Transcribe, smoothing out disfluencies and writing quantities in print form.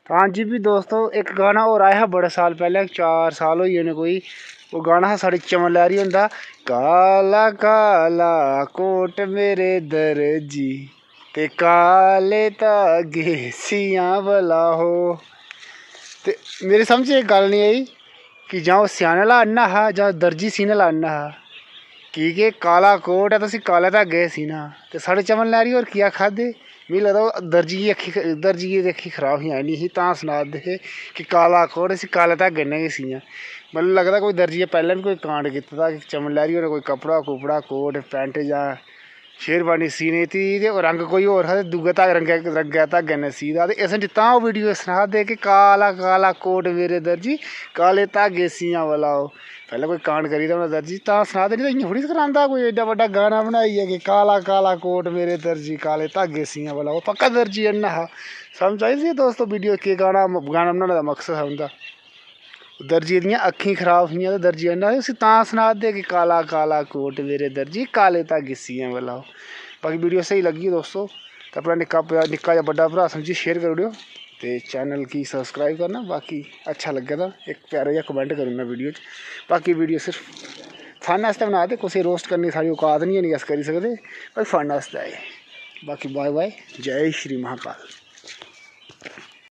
तो हाँ जी भी दोस्तों, एक गाना और आया है बड़े साल पहले, 4 साल हो गए कोई। वो गाना है साढ़ी चमन लहरी होंदा, काला काला कोट मेरे दर्जी ते काले धागे सियां भला हो। ते मेरी समझ एक गल नहीं आई कि जां ओह् स्याने लाना हा जां दर्जी सीने लाना हा, की के काला कोट है तो उसी काले धागे सीना। ते साढ़े चमन लहरी होर की आखा दे, मिगी लगदा दर्जी दी अक्खी खराब ही आनी ही, तां सना दे हे कि काला कोट इसी काले धागे ने गै सियां। मतलब लगदा कोई दर्जियै पैह्लें बी कोई कांड कीते दा कि चमन लहरी होरें कोई कपड़ा कुपड़ा कोट पैंट जां शेरवानी सीने थी ते रंग कोई होर हा ते दूए रंगै धागे ने सी दा। ते इस तां ओह् वीडियो सना दे कि काला काला कोट मेरे दर्जी काले धागे सियां भला हो। पैह्लें कोई कांड करी दा होना दर्जी, तां सना दे, नहीं तो इ'यां थोह्ड़ी करांदा कोई एड्डा बड्डा गाना बनाइयै कि काला काला कोट मेरे दर्जी काले धागे सियां भला हो। पक्का दर्जी अन्ना हा। समझ आई सी दोस्तों वीडियो केह् गाना बनाने दा मकसद हा उं'दा। दर्जी दियां अक्खीं खराब हियां ते दर्जी अन्ना उसी तां सना दे कि काला काला कोट मेरे दर्जी काले धागे सियां भला हो। बाकी वीडियो स्हेई लगी दोस्तों तो अपना निक्का जां बड्डा भ्राऽ समझी शेयर करी ओड़ेओ ते चैनल गी सब्सक्राइब करना। बाकी अच्छा लग्गे तां इक प्यारा जेहा कमेंट करी ओड़ना वीडियो च। बाकी वीडियो सिर्फ फन आस्तै बना दे, कुसै रोस्ट करने दी साढ़ी औकात नहीं है, अस करी सकदे, पर फन आस्तै आए। बाकी बाय बाय, जय श्री महाकाल।